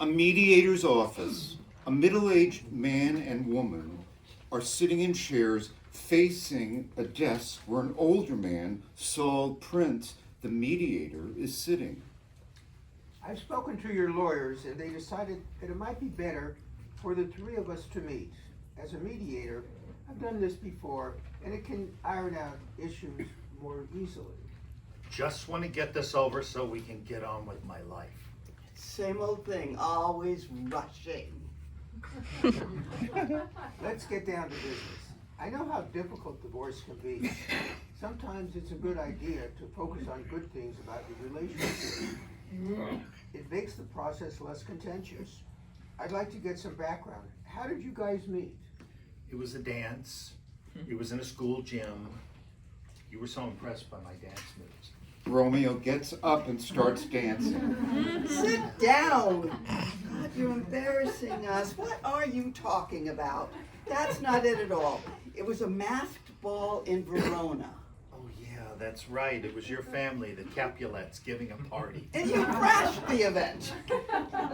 A mediator's office. A middle-aged man and woman are sitting in chairs facing a desk where an older man, Saul Prince, the mediator, is sitting. I've spoken to your lawyers and they decided that it might be better for the three of us to meet. As a mediator, I've done this before and it can iron out issues more easily. Just want to get this over so we can get on with my life. Same old thing, always rushing. Let's get down to business. I know how difficult divorce can be. Sometimes it's a good idea to focus on good things about your relationship. It makes the process less contentious. I'd like to get some background. How did you guys meet? It was a dance. It was in a school gym. You were so impressed by my dance moves. Romeo gets up and starts dancing. Sit down. God, you're embarrassing us. What are you talking about? That's not it at all. It was a masked ball in Verona. Oh yeah, that's right. It was your family, the Capulets, giving a party. And you crashed the event.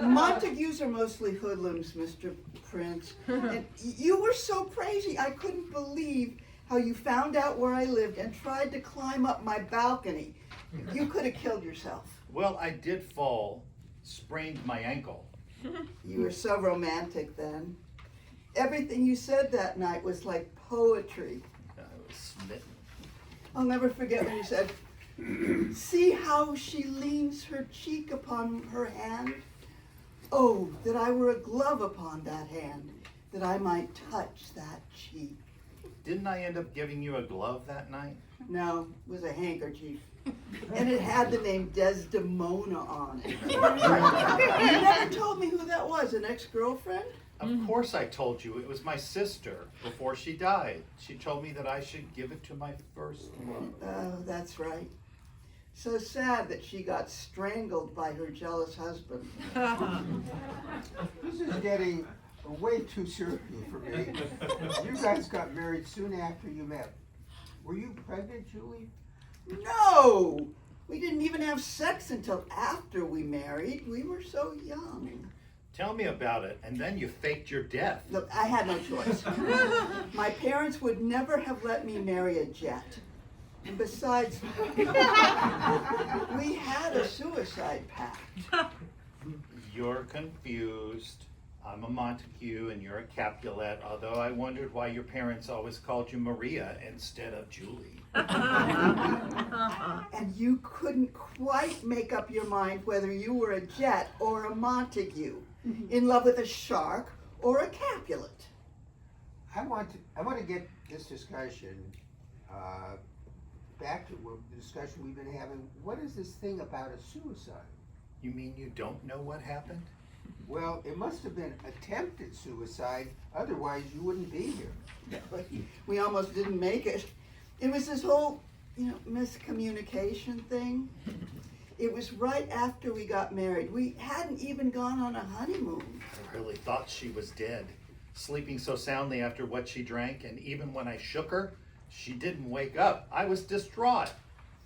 Montagues are mostly hoodlums, Mr. Prince. And you were so crazy, I couldn't believe how you found out where I lived and tried to climb up my balcony. You could have killed yourself. Well, I did fall, sprained my ankle. You were so romantic then. Everything you said that night was like poetry. I was smitten. I'll never forget when you said, "See how she leans her cheek upon her hand? Oh, that I were a glove upon that hand, that I might touch that cheek." Didn't I end up giving you a glove that night? No, it was a handkerchief. And it had the name Desdemona on it. You never told me who that was, an ex-girlfriend? Of course I told you. It was my sister before she died. She told me that I should give it to my first love. Oh, that's right. So sad that she got strangled by her jealous husband. This is getting way too serious for me. You guys got married soon after you met. Were you pregnant, Julie? No! We didn't even have sex until after we married. We were so young. Tell me about it, and then you faked your death. Look, I had no choice. My parents would never have let me marry a jet. And besides, we had a suicide pact. You're confused. I'm a Montague and you're a Capulet, although I wondered why your parents always called you Maria instead of Julie. And you couldn't quite make up your mind whether you were a jet or a Montague, in love with a shark or a Capulet. I want to get this discussion back to the discussion we've been having. What is this thing about a suicide? You mean you don't know what happened? Well, it must have been attempted suicide, otherwise you wouldn't be here. We almost didn't make it. It was this whole, miscommunication thing. It was right after we got married. We hadn't even gone on a honeymoon. I really thought she was dead, sleeping so soundly after what she drank, and even when I shook her, she didn't wake up. I was distraught.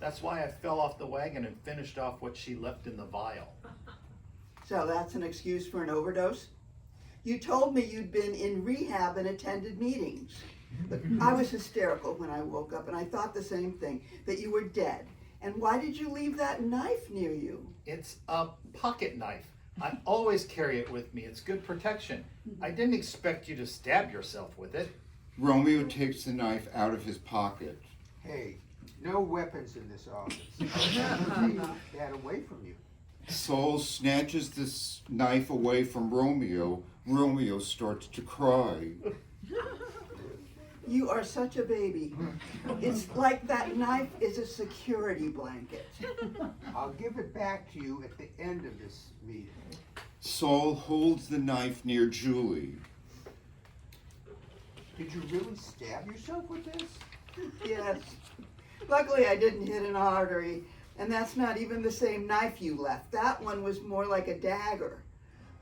That's why I fell off the wagon and finished off what she left in the vial. So that's an excuse for an overdose? You told me you'd been in rehab and attended meetings. But I was hysterical when I woke up, and I thought the same thing, that you were dead. And why did you leave that knife near you? It's a pocket knife. I always carry it with me. It's good protection. I didn't expect you to stab yourself with it. Romeo takes the knife out of his pocket. Hey, no weapons in this office. Take that away from you. Saul snatches this knife away from Romeo. Romeo starts to cry. You are such a baby. It's like that knife is a security blanket. I'll give it back to you at the end of this meeting. Saul holds the knife near Julie. Did you really stab yourself with this? Yes. Luckily I didn't hit an artery, and that's not even the same knife you left. That one was more like a dagger.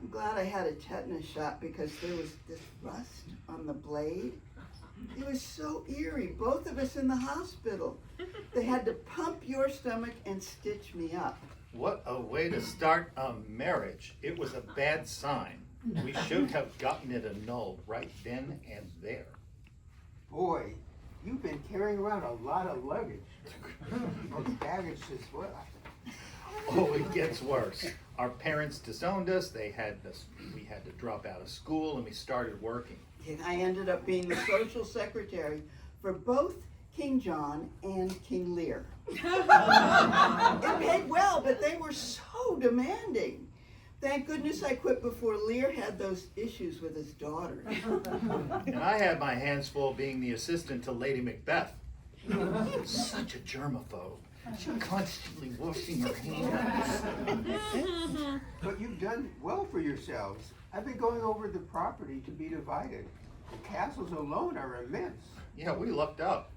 I'm glad I had a tetanus shot because there was this rust on the blade. It was so eerie, both of us in the hospital. They had to pump your stomach and stitch me up. What a way to start a marriage. It was a bad sign. We should have gotten it annulled right then and there. Boy, you've been carrying around a lot of luggage. Or baggage as well. Oh, it gets worse. Our parents disowned us. We had to drop out of school, and we started working. And I ended up being the social secretary for both King John and King Lear. It paid well, but they were so demanding. Thank goodness I quit before Lear had those issues with his daughter. And I had my hands full being the assistant to Lady Macbeth. Such a germaphobe. She constantly washing her hands. But you've done well for yourselves. I've been going over the property to be divided. The castles alone are immense. Yeah, we lucked up.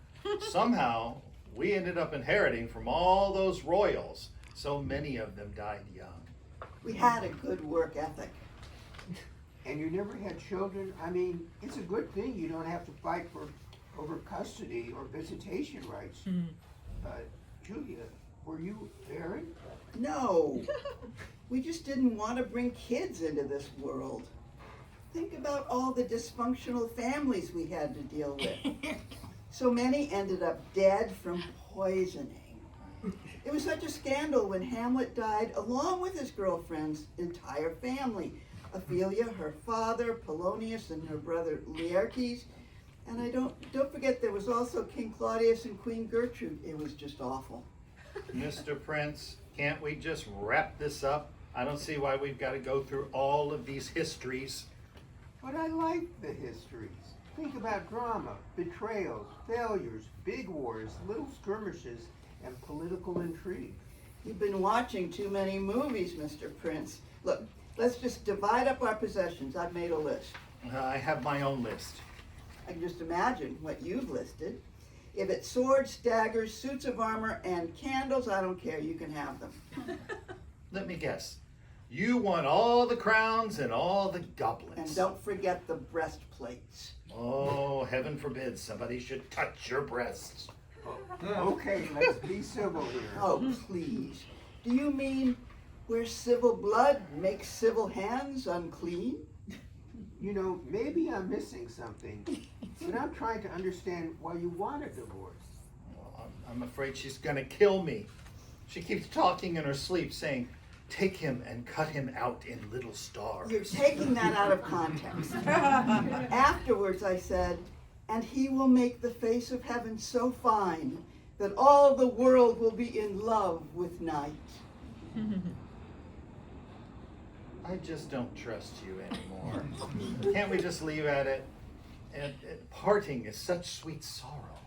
Somehow, we ended up inheriting from all those royals. So many of them died young. We had a good work ethic. And you never had children? I mean, it's a good thing you don't have to fight over custody or visitation rights. Julia, were you married? No, we just didn't want to bring kids into this world. Think about all the dysfunctional families we had to deal with. So many ended up dead from poisoning. It was such a scandal when Hamlet died along with his girlfriend's entire family. Ophelia, her father, Polonius, and her brother Laertes. And don't forget there was also King Claudius and Queen Gertrude. It was just awful. Mr. Prince, can't we just wrap this up? I don't see why we've got to go through all of these histories. But I like the histories. Think about drama, betrayals, failures, big wars, little skirmishes, and political intrigue. You've been watching too many movies, Mr. Prince. Look, let's just divide up our possessions. I've made a list. I have my own list. I can just imagine what you've listed. If it's swords, daggers, suits of armor, and candles, I don't care. You can have them. Let me guess. You want all the crowns and all the goblets. And don't forget the breastplates. Oh, heaven forbid somebody should touch your breasts. Okay, let's be civil here. Oh, please. Do you mean where civil blood makes civil hands unclean? You know, maybe I'm missing something, but I'm trying to understand why you want a divorce. Well, I'm afraid she's gonna kill me. She keeps talking in her sleep saying, take him and cut him out in little stars. You're taking that out of context. Afterwards, I said, and he will make the face of heaven so fine that all the world will be in love with night. I just don't trust you anymore. Can't we just leave at it? And parting is such sweet sorrow.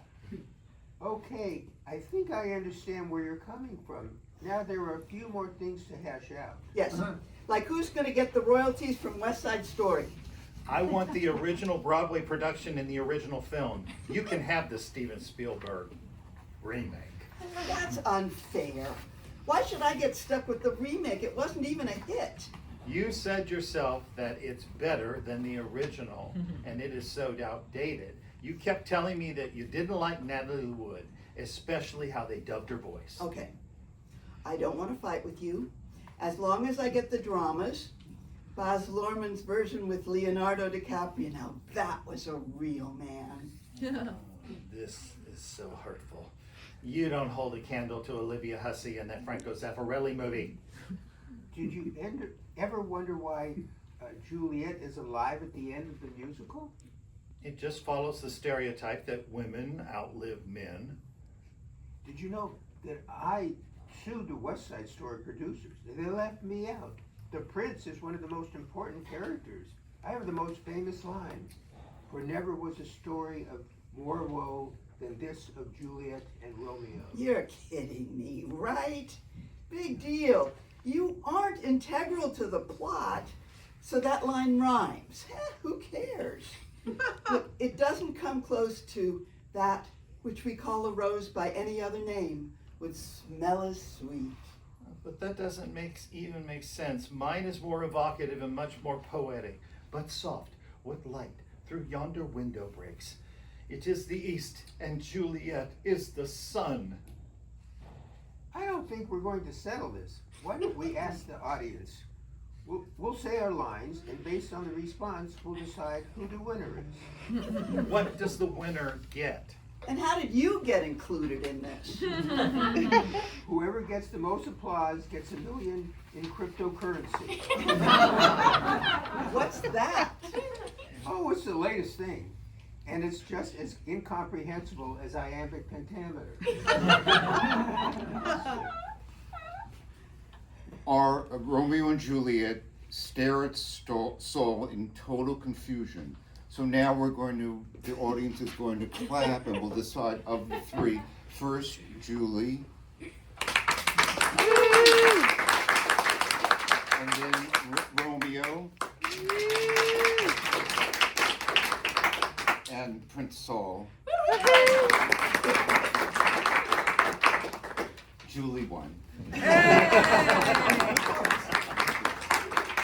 Okay, I think I understand where you're coming from. Now there are a few more things to hash out. Yes, like who's going to get the royalties from West Side Story? I want the original Broadway production in the original film. You can have the Steven Spielberg remake. That's unfair. Why should I get stuck with the remake? It wasn't even a hit. You said yourself that it's better than the original, and it is so outdated. You kept telling me that you didn't like Natalie Wood, especially how they dubbed her voice. Okay, I don't want to fight with you. As long as I get the dramas, Baz Luhrmann's version with Leonardo DiCaprio, now that was a real man. This is so hurtful. You don't hold a candle to Olivia Hussey in that Franco Zeffirelli movie. Did you ever wonder why Juliet is alive at the end of the musical? It just follows the stereotype that women outlive men. Did you know that I sued the West Side Story producers? They left me out. The prince is one of the most important characters. I have the most famous line. For never was a story of more woe than this of Juliet and Romeo. You're kidding me, right? Big deal. You aren't integral to the plot, so that line rhymes. Who cares? Look, it doesn't come close to that which we call a rose by any other name would smell as sweet. But that doesn't even make sense. Mine is more evocative and much more poetic, but soft with light through yonder window breaks. It is the east, and Juliet is the sun. I don't think we're going to settle this. why don't we ask the audience? We'll say our lines, and based on the response, we'll decide who the winner is. What does the winner get? And how did you get included in this? Whoever gets the most applause gets $1 million in cryptocurrency. What's that? Oh, it's the latest thing. And it's just as incomprehensible as iambic pentameter. Our Romeo and Juliet stare at Saul in total confusion. So now the audience is going to clap and we'll decide of the three. First, Julie. And then Romeo. And Prince Saul. Julie won.